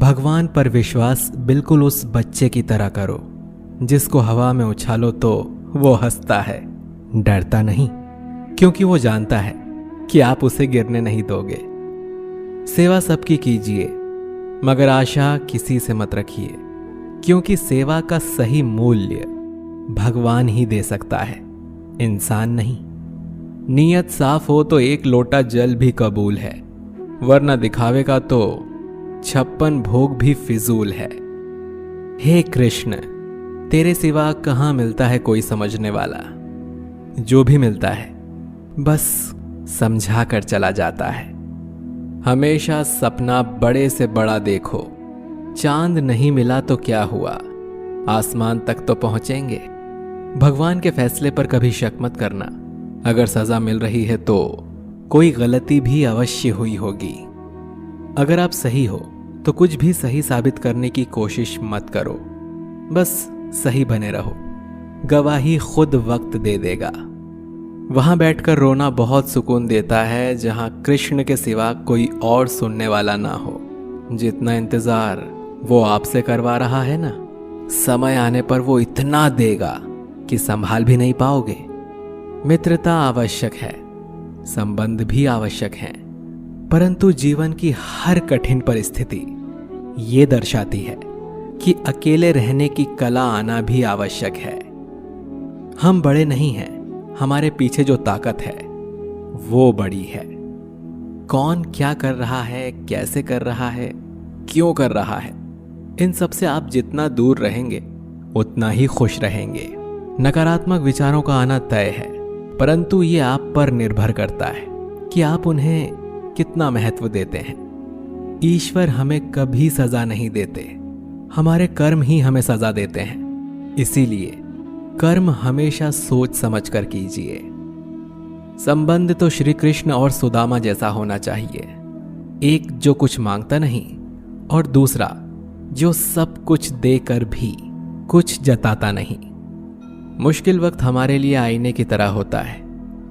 भगवान पर विश्वास बिल्कुल उस बच्चे की तरह करो जिसको हवा में उछालो तो वो हंसता है, डरता नहीं, क्योंकि वो जानता है कि आप उसे गिरने नहीं दोगे। सेवा सबकी कीजिए, मगर आशा किसी से मत रखिए, क्योंकि सेवा का सही मूल्य भगवान ही दे सकता है, इंसान नहीं। नीयत साफ हो तो एक लोटा जल भी कबूल है, वरना दिखावे का तो 56 भोग भी फिजूल है। हे कृष्ण, तेरे सिवा कहाँ मिलता है कोई समझने वाला। जो भी मिलता है बस समझा कर चला जाता है। हमेशा सपना बड़े से बड़ा देखो, चांद नहीं मिला तो क्या हुआ, आसमान तक तो पहुंचेंगे। भगवान के फैसले पर कभी शक मत करना। अगर सजा मिल रही है तो कोई गलती भी अवश्य हुई होगी। अगर आप सही हो तो कुछ भी सही साबित करने की कोशिश मत करो, बस सही बने रहो। गवाही खुद वक्त दे देगा। वहां बैठकर रोना बहुत सुकून देता है, जहां कृष्ण के सिवा कोई और सुनने वाला ना हो। जितना इंतजार वो आपसे करवा रहा है ना, समय आने पर वो इतना देगा कि संभाल भी नहीं पाओगे। मित्रता आवश्यक है, संबंध भी आवश्यक है, परंतु जीवन की हर कठिन परिस्थिति ये दर्शाती है कि अकेले रहने की कला आना भी आवश्यक है। हम बड़े नहीं हैं, हमारे पीछे जो ताकत है वो बड़ी है। कौन क्या कर रहा है, कैसे कर रहा है, क्यों कर रहा है, इन सब से आप जितना दूर रहेंगे उतना ही खुश रहेंगे। नकारात्मक विचारों का आना तय है, परंतु ये आप पर निर्भर करता है कि आप उन्हें कितना महत्व देते हैं। ईश्वर हमें कभी सजा नहीं देते, हमारे कर्म ही हमें सजा देते हैं। इसीलिए कर्म हमेशा सोच समझ कर कीजिए। संबंध तो श्री कृष्ण और सुदामा जैसा होना चाहिए, एक जो कुछ मांगता नहीं और दूसरा जो सब कुछ देकर भी कुछ जताता नहीं। मुश्किल वक्त हमारे लिए आईने की तरह होता है,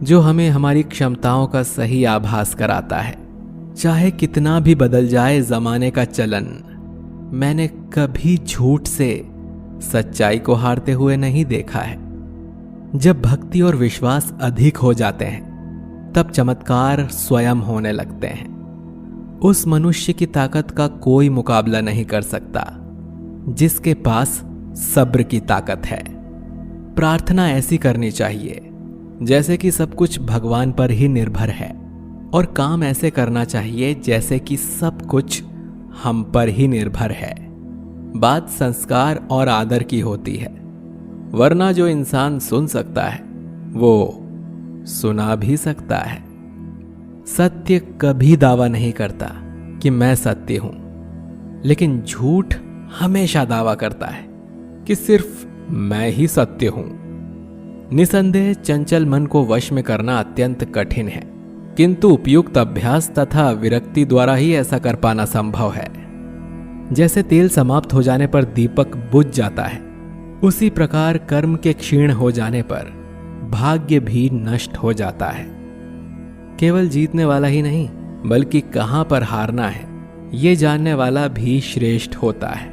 जो हमें हमारी क्षमताओं का सही आभास कराता है। चाहे कितना भी बदल जाए जमाने का चलन, मैंने कभी झूठ से सच्चाई को हारते हुए नहीं देखा है। जब भक्ति और विश्वास अधिक हो जाते हैं तब चमत्कार स्वयं होने लगते हैं। उस मनुष्य की ताकत का कोई मुकाबला नहीं कर सकता जिसके पास सब्र की ताकत है। प्रार्थना ऐसी करनी चाहिए जैसे कि सब कुछ भगवान पर ही निर्भर है, और काम ऐसे करना चाहिए जैसे कि सब कुछ हम पर ही निर्भर है। बात संस्कार और आदर की होती है, वरना जो इंसान सुन सकता है वो सुना भी सकता है। सत्य कभी दावा नहीं करता कि मैं सत्य हूं, लेकिन झूठ हमेशा दावा करता है कि सिर्फ मैं ही सत्य हूं। निसंदेह चंचल मन को वश में करना अत्यंत कठिन है, किंतु उपयुक्त अभ्यास तथा विरक्ति द्वारा ही ऐसा कर पाना संभव है। जैसे तेल समाप्त हो जाने पर दीपक बुझ जाता है, उसी प्रकार कर्म के क्षीण हो जाने पर भाग्य भी नष्ट हो जाता है। केवल जीतने वाला ही नहीं, बल्कि कहां पर हारना है ये जानने वाला भी श्रेष्ठ होता है।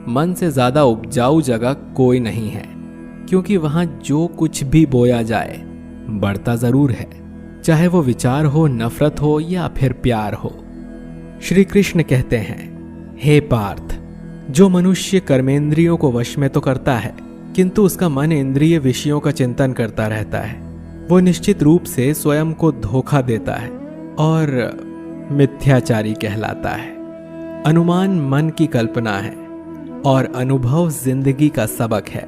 मन से ज्यादा उपजाऊ जगह कोई नहीं है, क्योंकि वहां जो कुछ भी बोया जाए बढ़ता जरूर है, चाहे वो विचार हो, नफरत हो या फिर प्यार हो। श्री कृष्ण कहते हैं, हे पार्थ, जो मनुष्य कर्मेंद्रियों को वश में तो करता है, किंतु उसका मन इंद्रिय विषयों का चिंतन करता रहता है, वो निश्चित रूप से स्वयं को धोखा देता है और मिथ्याचारी कहलाता है। अनुमान मन की कल्पना है और अनुभव जिंदगी का सबक है।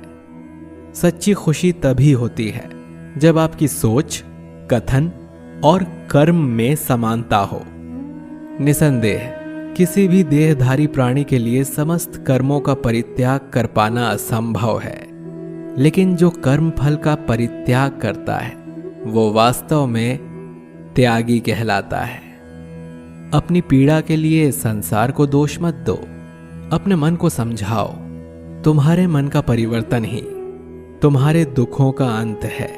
सच्ची खुशी तभी होती है जब आपकी सोच, कथन और कर्म में समानता हो। निसंदेह किसी भी देहधारी प्राणी के लिए समस्त कर्मों का परित्याग कर पाना असंभव है, लेकिन जो कर्म फल का परित्याग करता है वो वास्तव में त्यागी कहलाता है। अपनी पीड़ा के लिए संसार को दोष मत दो, अपने मन को समझाओ। तुम्हारे मन का परिवर्तन ही तुम्हारे दुखों का अंत है।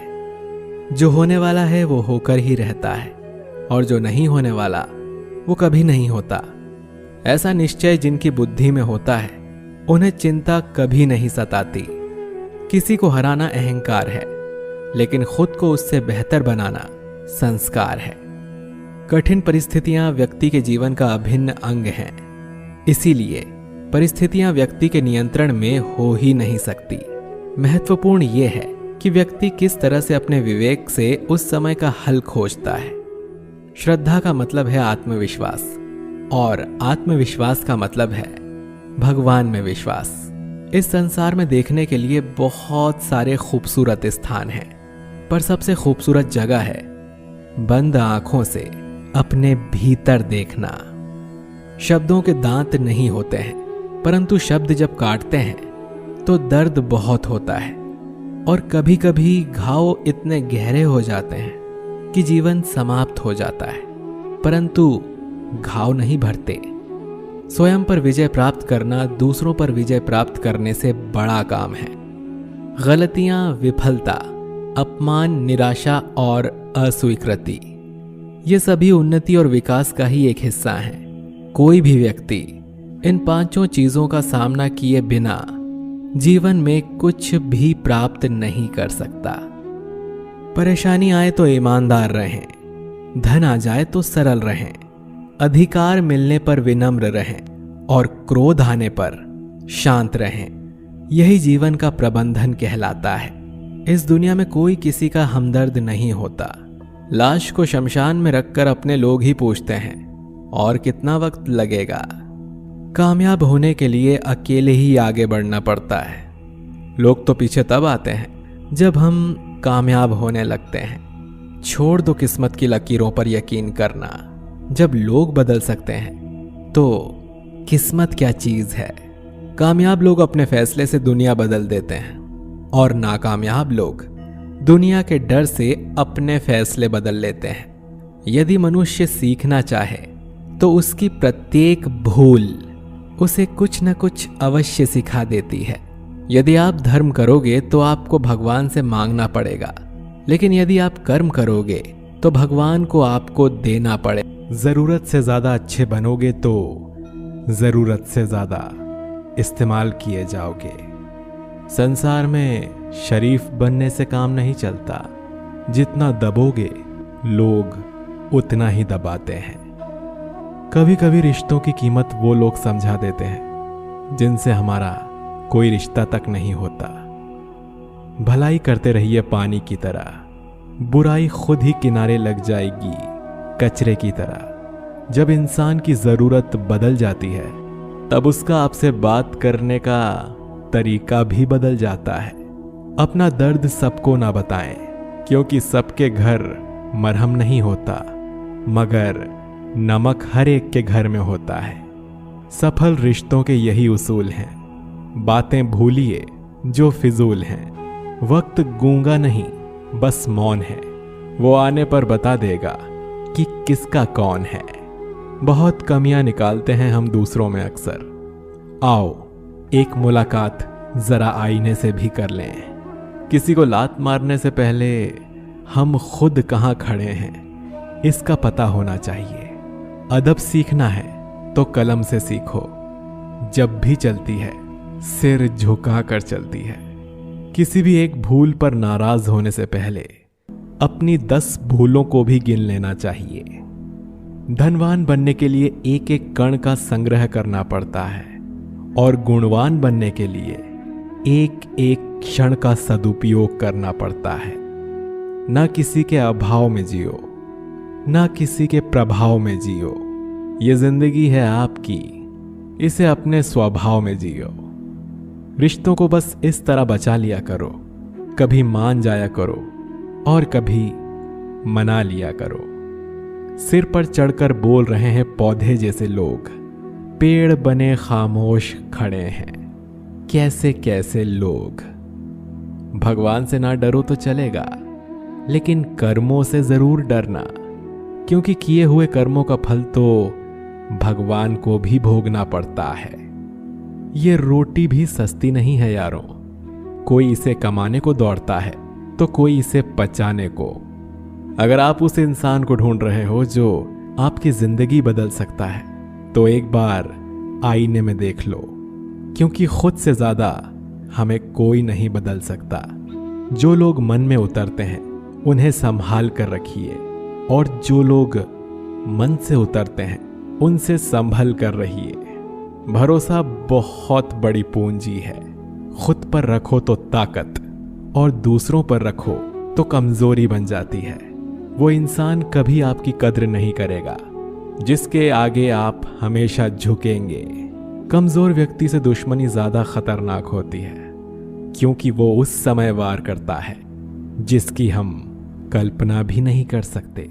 जो होने वाला है वो होकर ही रहता है, और जो नहीं होने वाला वो कभी नहीं होता। ऐसा निश्चय जिनकी बुद्धि में होता है उन्हें चिंता कभी नहीं सताती। किसी को हराना अहंकार है, लेकिन खुद को उससे बेहतर बनाना संस्कार है। कठिन परिस्थितियां व्यक्ति के जीवन का अभिन्न अंग हैं, इसीलिए परिस्थितियां व्यक्ति के नियंत्रण में हो ही नहीं सकती। महत्वपूर्ण यह है कि व्यक्ति किस तरह से अपने विवेक से उस समय का हल खोजता है। श्रद्धा का मतलब है आत्मविश्वास, और आत्मविश्वास का मतलब है भगवान में विश्वास। इस संसार में देखने के लिए बहुत सारे खूबसूरत स्थान हैं, पर सबसे खूबसूरत जगह है बंद आंखों से अपने भीतर देखना। शब्दों के दांत नहीं होते हैं, परंतु शब्द जब काटते हैं तो दर्द बहुत होता है, और कभी कभी घाव इतने गहरे हो जाते हैं कि जीवन समाप्त हो जाता है, परंतु घाव नहीं भरते। स्वयं पर विजय प्राप्त करना दूसरों पर विजय प्राप्त करने से बड़ा काम है। गलतियां, विफलता, अपमान, निराशा और अस्वीकृति, ये सभी उन्नति और विकास का ही एक हिस्सा हैं। कोई भी व्यक्ति इन पांचों चीजों का सामना किए बिना जीवन में कुछ भी प्राप्त नहीं कर सकता। परेशानी आए तो ईमानदार रहें, धन आ जाए तो सरल रहें, अधिकार मिलने पर विनम्र रहें और क्रोध आने पर शांत रहें। यही जीवन का प्रबंधन कहलाता है। इस दुनिया में कोई किसी का हमदर्द नहीं होता। लाश को शमशान में रखकर अपने लोग ही पूछते हैं और कितना वक्त लगेगा। कामयाब होने के लिए अकेले ही आगे बढ़ना पड़ता है। लोग तो पीछे तब आते हैं जब हम कामयाब होने लगते हैं। छोड़ दो किस्मत की लकीरों पर यकीन करना। जब लोग बदल सकते हैं तो किस्मत क्या चीज है। कामयाब लोग अपने फैसले से दुनिया बदल देते हैं, और नाकामयाब लोग दुनिया के डर से अपने फैसले बदल लेते हैं। यदि मनुष्य सीखना चाहे तो उसकी प्रत्येक भूल उसे कुछ न कुछ अवश्य सिखा देती है। यदि आप धर्म करोगे तो आपको भगवान से मांगना पड़ेगा, लेकिन यदि आप कर्म करोगे तो भगवान को आपको देना पड़ेगा। जरूरत से ज्यादा अच्छे बनोगे तो जरूरत से ज्यादा इस्तेमाल किए जाओगे। संसार में शरीफ बनने से काम नहीं चलता। जितना दबोगे लोग उतना ही दबाते हैं। कभी कभी रिश्तों की कीमत वो लोग समझा देते हैं जिनसे हमारा कोई रिश्ता तक नहीं होता। भलाई करते रहिए पानी की तरह, बुराई खुद ही किनारे लग जाएगी कचरे की तरह। जब इंसान की जरूरत बदल जाती है तब उसका आपसे बात करने का तरीका भी बदल जाता है। अपना दर्द सबको ना बताएं, क्योंकि सबके घर मरहम नहीं होता, मगर नमक हर एक के घर में होता है। सफल रिश्तों के यही उसूल हैं। बातें भूलिए जो फिजूल हैं। वक्त गूंगा नहीं, बस मौन है। वो आने पर बता देगा कि किसका कौन है। बहुत कमियां निकालते हैं हम दूसरों में अक्सर। आओ एक मुलाकात जरा आईने से भी कर लें। किसी को लात मारने से पहले हम खुद कहां खड़े हैं इसका पता होना चाहिए। अदब सीखना है तो कलम से सीखो। जब भी चलती है सिर झुका कर चलती है। किसी भी एक भूल पर नाराज होने से पहले अपनी 10 भूलों को भी गिन लेना चाहिए। धनवान बनने के लिए एक एक कण का संग्रह करना पड़ता है, और गुणवान बनने के लिए एक एक क्षण का सदुपयोग करना पड़ता है। ना किसी के अभाव में जियो, ना किसी के प्रभाव में जियो। ये जिंदगी है आपकी, इसे अपने स्वभाव में जियो। रिश्तों को बस इस तरह बचा लिया करो, कभी मान जाया करो और कभी मना लिया करो। सिर पर चढ़कर बोल रहे हैं पौधे जैसे लोग, पेड़ बने खामोश खड़े हैं कैसे कैसे लोग। भगवान से ना डरो तो चलेगा, लेकिन कर्मों से जरूर डरना, क्योंकि किए हुए कर्मों का फल तो भगवान को भी भोगना पड़ता है। ये रोटी भी सस्ती नहीं है यारों। कोई इसे कमाने को दौड़ता है तो कोई इसे पचाने को। अगर आप उस इंसान को ढूंढ रहे हो जो आपकी जिंदगी बदल सकता है, तो एक बार आईने में देख लो, क्योंकि खुद से ज्यादा हमें कोई नहीं बदल सकता। जो लोग मन में उतरते हैं उन्हें संभाल कर रखिए, और जो लोग मन से उतरते हैं उनसे संभल कर रहिए। भरोसा बहुत बड़ी पूंजी है। खुद पर रखो तो ताकत, और दूसरों पर रखो तो कमजोरी बन जाती है। वो इंसान कभी आपकी कद्र नहीं करेगा जिसके आगे आप हमेशा झुकेंगे। कमजोर व्यक्ति से दुश्मनी ज्यादा खतरनाक होती है, क्योंकि वो उस समय वार करता है जिसकी हम कल्पना भी नहीं कर सकते।